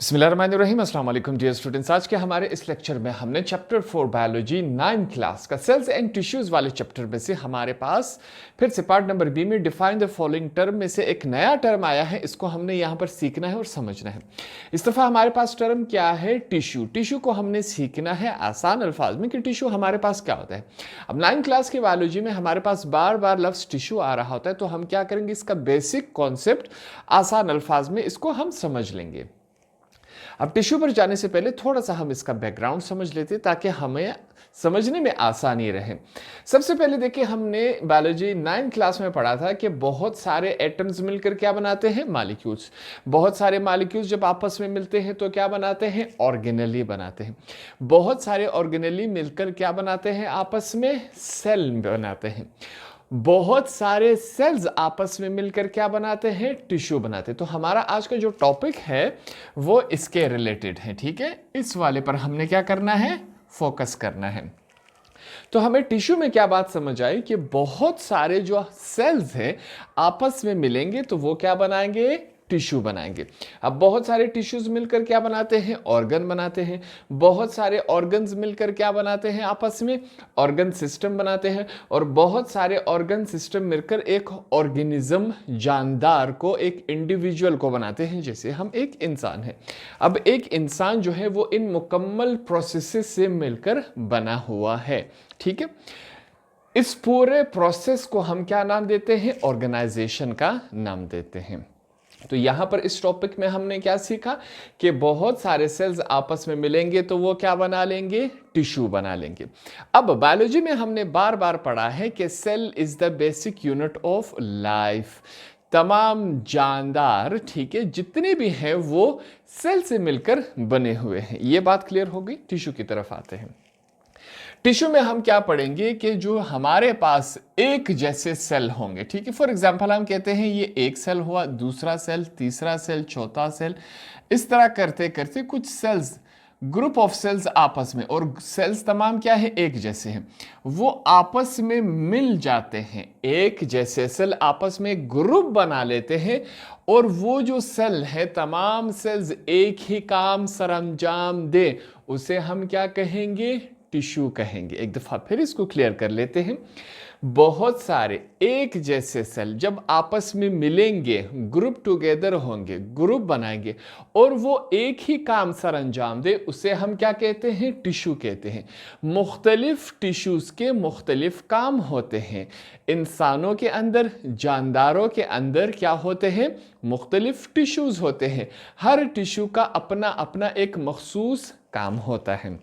बिस्मिल्लाहिर्रहमानिर्रहीम अस्सलाम वालेकुम डियर स्टूडेंट्स। आज के हमारे इस लेक्चर में हमने चैप्टर 4 बायोलॉजी 9 क्लास का सेल्स एंड टिश्यूज वाले चैप्टर में से हमारे पास फिर से पार्ट नंबर बी में डिफाइन द फॉलोइंग टर्म में से एक नया टर्म आया है। इसको हमने यहाँ पर सीखना है और समझना है। इस दफ़ा हमारे पास टर्म क्या है? टिश्यू। टिश्यू को हमने सीखना है आसान अल्फाज में कि टिश्यू हमारे पास क्या होता है। अब 9 क्लास की बायोलॉजी में हमारे पास बार बार लफ्ज़ टिश्यू आ रहा होता है, तो हम क्या करेंगे, इसका बेसिक कॉन्सेप्ट आसान अल्फाज में इसको हम समझ लेंगे। अब टिश्यू पर जाने से पहले थोड़ा सा हम इसका बैकग्राउंड समझ लेते हैं ताकि हमें समझने में आसानी रहे। सबसे पहले देखिए, हमने बायोलॉजी 9 क्लास में पढ़ा था कि बहुत सारे एटम्स मिलकर क्या बनाते हैं? मॉलिक्यूल्स। बहुत सारे मॉलिक्यूल्स जब आपस में मिलते हैं तो क्या बनाते हैं? ऑर्गेनेली बनाते हैं। बहुत सारे ऑर्गेनेली मिलकर क्या बनाते हैं? आपस में सेल बनाते हैं। बहुत सारे सेल्स आपस में मिलकर क्या बनाते हैं? टिश्यू बनाते हैं। तो हमारा आज का जो टॉपिक है वो इसके रिलेटेड है, ठीक है। इस वाले पर हमने क्या करना है? फोकस करना है। तो हमें टिश्यू में क्या बात समझ आई कि बहुत सारे जो सेल्स हैं आपस में मिलेंगे तो वो क्या बनाएंगे? टिश्यू बनाएंगे। अब बहुत सारे टिश्यूज मिलकर क्या बनाते हैं? ऑर्गन बनाते हैं। बहुत सारे ऑर्गन्स मिलकर क्या बनाते हैं? आपस में ऑर्गन सिस्टम बनाते हैं। और बहुत सारे ऑर्गन सिस्टम मिलकर एक ऑर्गेनिज्म, जानदार को, एक इंडिविजुअल को बनाते हैं, जैसे हम एक इंसान है। अब एक इंसान जो है वो इन मुकम्मल प्रोसेसेस से मिलकर बना हुआ है, ठीक है। इस पूरे प्रोसेस को हम क्या नाम देते हैं? ऑर्गेनाइजेशन का नाम देते हैं। तो यहां पर इस टॉपिक में हमने क्या सीखा कि बहुत सारे सेल्स आपस में मिलेंगे तो वो क्या बना लेंगे? टिश्यू बना लेंगे। अब बायोलॉजी में हमने बार बार पढ़ा है कि cell is the basic unit of life. तमाम जानदार, ठीक है, जितने भी हैं वो सेल से मिलकर बने हुए हैं। ये बात क्लियर हो गई। टिश्यू की तरफ आते हैं। टिश्यू में हम क्या पढ़ेंगे कि जो हमारे पास एक जैसे सेल होंगे, ठीक है। फॉर एग्जांपल हम कहते हैं ये एक सेल हुआ, दूसरा सेल, तीसरा सेल, चौथा सेल, इस तरह करते करते कुछ सेल्स, ग्रुप ऑफ सेल्स आपस में, और सेल्स तमाम क्या है? एक जैसे हैं, वो आपस में मिल जाते हैं। एक जैसे सेल आपस में ग्रुप बना लेते हैं और वो जो सेल है, तमाम सेल्स एक ही काम सरंजाम दे, उसे हम क्या कहेंगे? टिश्यू कहेंगे। एक दफा फिर इसको क्लियर कर लेते हैं। बहुत सारे एक जैसे सेल जब आपस में मिलेंगे, ग्रुप टुगेदर होंगे, ग्रुप बनाएंगे और वो एक ही काम सर अंजाम दे, उसे हम क्या कहते हैं? टिश्यू कहते हैं। मुख्तलिफ टिश्यूज के मुख्तलिफ काम होते हैं। इंसानों के अंदर, जानदारों के अंदर क्या होते हैं? मुख्तलिफ टिश्यूज होते हैं। हर टिश्यू का अपना अपना एक मखसूस काम होता है।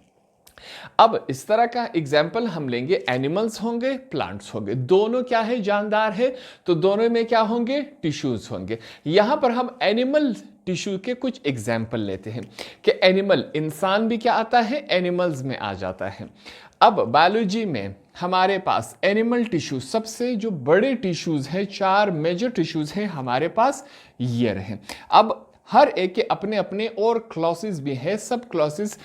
अब इस तरह का एग्जाम्पल हम लेंगे, एनिमल्स होंगे, प्लांट्स होंगे, दोनों क्या है? जानदार है, तो दोनों में क्या होंगे? टिश्यूज होंगे। यहां पर हम एनिमल टिश्यू के कुछ एग्जाम्पल लेते हैं कि एनिमल, इंसान भी क्या आता है? एनिमल्स में आ जाता है। अब बायोलॉजी में हमारे पास एनिमल टिश्यू, सबसे जो बड़े टिश्यूज हैं, 4 मेजर टिश्यूज हैं हमारे पास, ये रहे। अब हर एक के अपने अपने और क्लॉसेस भी हैं, सब क्लॉसेस,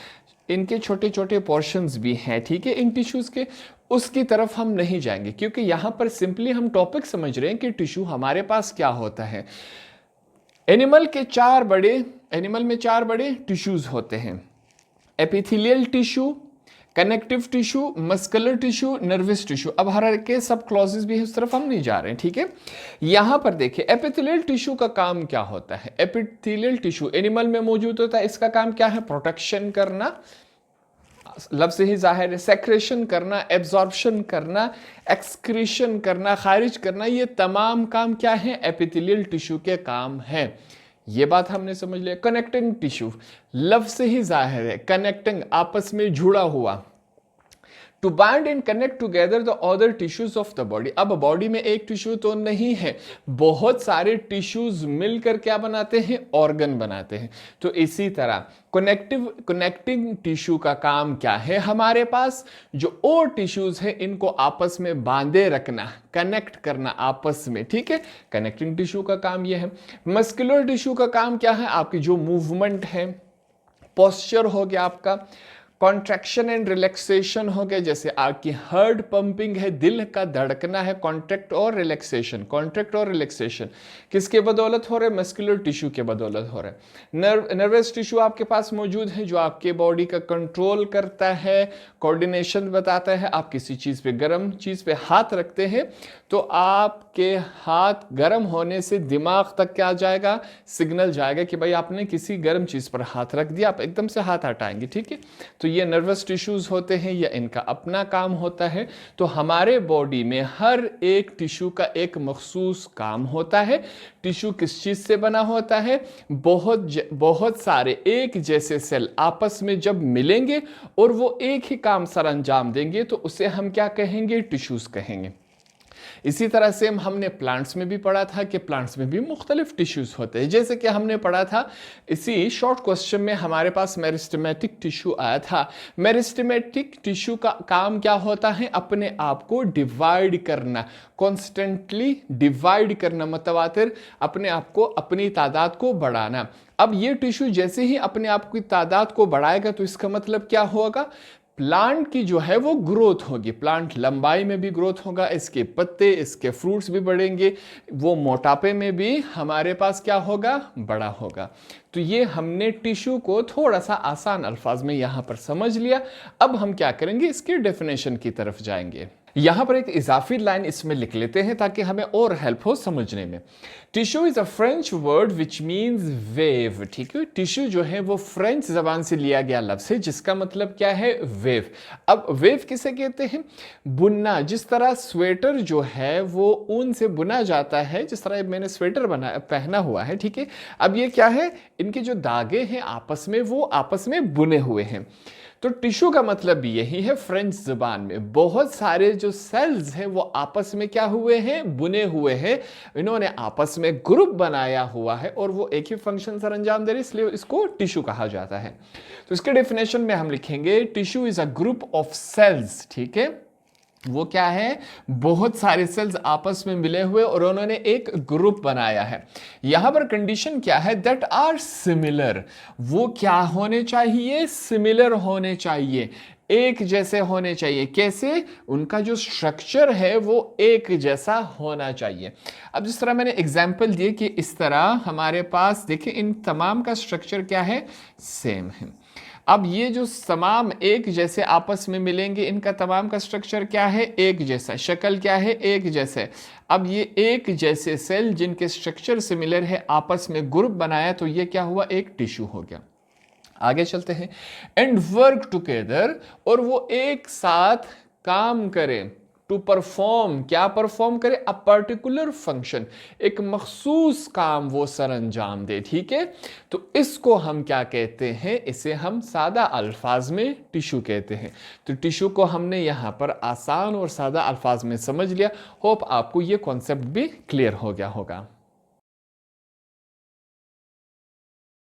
इनके छोटे छोटे पोर्शंस भी हैं, ठीक है, इन टिश्यूज के। उसकी तरफ हम नहीं जाएंगे क्योंकि यहां पर सिंपली हम टॉपिक समझ रहे हैं कि टिश्यू हमारे पास क्या होता है। एनिमल में 4 बड़े टिश्यूज होते हैं। Epithelial tissue, connective tissue, muscular tissue, nervous tissue. अब हर एक के सब क्लॉजेस भी है, उस तरफ हम नहीं जा रहे हैं, ठीक है। यहां पर देखिए, एपिथेलियल टिश्यू का काम क्या होता है? एपिथेलियल टिश्यू एनिमल में मौजूद होता है। इसका काम क्या है? प्रोटेक्शन करना, लफ्ज़ ही जाहिर है, सेक्रेशन करना, एब्जॉर्प्शन करना, एक्सक्रीशन करना, खारिज करना, ये तमाम काम क्या है? एपिथेलियल टिश्यू के काम है। ये बात हमने समझ लिया। कनेक्टिंग टिश्यू, लफ्ज़ ही जाहिर है, कनेक्टिंग, आपस में जुड़ा हुआ, to bind and connect together the other tissues of the body. अब बॉडी में एक टिश्यू तो नहीं है, बहुत सारे टिश्यूज मिलकर क्या बनाते हैं? ऑर्गन बनाते हैं। तो इसी तरह कनेक्टिंग टिश्यू का काम क्या है? हमारे पास जो और टिश्यूज है इनको आपस में बांधे रखना, कनेक्ट करना आपस में, ठीक है। कनेक्टिंग टिश्यू का काम यह है। मस्कुलर टिश्यू का काम क्या है? आपकी जो मूवमेंट है, पोस्चर हो गया आपका, कॉन्ट्रैक्शन एंड रिलैक्सेशन हो गया, जैसे आपकी हार्ट पंपिंग है, दिल का धड़कना है, कॉन्ट्रैक्ट और रिलैक्सेशन। कॉन्ट्रैक्ट और रिलैक्सेशन किसके बदौलत हो रहे हैं? मस्कुलर टिश्यू के बदौलत हो रहे हैं। नर्वस टिश्यू आपके पास मौजूद है जो आपके बॉडी का कंट्रोल करता है, कोऑर्डिनेशन बताता है। आप किसी चीज़ पे, गर्म चीज़ पे हाथ रखते हैं तो आपके हाथ गर्म होने से दिमाग तक क्या जाएगा? सिग्नल जाएगा कि भाई आपने किसी गर्म चीज़ पर हाथ रख दिया, आप एकदम से हाथ हटाएंगे, ठीक है। तो ये नर्वस टिश्यूज़ होते हैं, या इनका अपना काम होता है। तो हमारे बॉडी में हर एक टिश्यू का एक मखसूस काम होता है। टिश्यू किस चीज़ से बना होता है? बहुत सारे एक जैसे सेल आपस में जब मिलेंगे और वो एक ही काम सर अंजाम देंगे तो उसे हम क्या कहेंगे? टिश्यूज़ कहेंगे। इसी तरह से हमने प्लांट्स में भी पढ़ा था कि प्लांट्स में भी मुख्तलिफ टिश्यूज होते हैं। जैसे कि हमने पढ़ा था इसी शॉर्ट क्वेश्चन में, हमारे पास मेरिस्टेमेटिक टिश्यू आया था। मेरिस्टेमेटिक टिश्यू का काम क्या होता है? अपने आप को डिवाइड करना, कॉन्स्टेंटली डिवाइड करना, मतवातिर अपने आप को, अपनी तादाद को बढ़ाना। अब ये टिश्यू जैसे ही अपने आप की तादाद को बढ़ाएगा तो इसका मतलब क्या होगा? प्लांट की जो है वो ग्रोथ होगी। प्लांट लंबाई में भी ग्रोथ होगा, इसके पत्ते, इसके फ्रूट्स भी बढ़ेंगे, वो मोटापे में भी हमारे पास क्या होगा? बड़ा होगा। तो ये हमने टिश्यू को थोड़ा सा आसान अल्फाज में यहां पर समझ लिया। अब हम क्या करेंगे? इसके डेफिनेशन की तरफ जाएंगे। यहां पर एक इजाफी लाइन इसमें लिख लेते हैं ताकि हमें और हेल्प हो समझने में। Tissue is a French word which means wave. ठीक है, टिश्यू जो है वो फ्रेंच जबान से लिया गया लफ्ज है जिसका मतलब क्या है? वेव। अब वेव किसे कहते हैं? बुनना। जिस तरह स्वेटर जो है वो ऊन से बुना जाता है, जिस तरह मैंने स्वेटर पहना हुआ है, ठीक है। अब ये क्या है? इनके जो धागे हैं आपस में, वो आपस में बुने हुए हैं। तो टिश्यू का मतलब भी यही है। फ्रेंच जुबान में बहुत सारे जो सेल्स हैं वो आपस में क्या हुए हैं? बुने हुए हैं। इन्होंने आपस में ग्रुप बनाया हुआ है और वो एक ही फंक्शन सर अंजाम दे रहे, इसलिए इसको टिश्यू कहा जाता है। तो इसके डेफिनेशन में हम लिखेंगे tissue is a group of cells. ठीक है, वो क्या है? बहुत सारे सेल्स आपस में मिले हुए और उन्होंने एक ग्रुप बनाया है। यहां पर कंडीशन क्या है? That are similar. वो क्या होने चाहिए? सिमिलर होने चाहिए, एक जैसे होने चाहिए। कैसे? उनका जो स्ट्रक्चर है वो एक जैसा होना चाहिए। अब जिस तरह मैंने एग्जांपल दिए कि इस तरह हमारे पास देखिए इन तमाम का स्ट्रक्चर क्या है? सेम है। अब ये जो तमाम एक जैसे आपस में मिलेंगे, इनका तमाम का स्ट्रक्चर क्या है? एक जैसा। शक्ल क्या है? एक जैसे। अब ये एक जैसे सेल जिनके स्ट्रक्चर सिमिलर है आपस में ग्रुप बनाया तो ये क्या हुआ? एक टिश्यू हो गया। आगे चलते हैं। एंड वर्क टुगेदर, और वो एक साथ काम करें। टू परफॉर्म, क्या परफॉर्म करे? अ पर्टिकुलर फंक्शन, एक मखसूस काम वो सर अंजाम दे। ठीक है, तो इसको हम क्या कहते हैं? इसे हम सादा अल्फाज में टिश्यू कहते हैं। तो टिश्यू को हमने यहां पर आसान और सादा अल्फाज में समझ लिया। होप आपको ये कॉन्सेप्ट भी क्लियर हो गया होगा।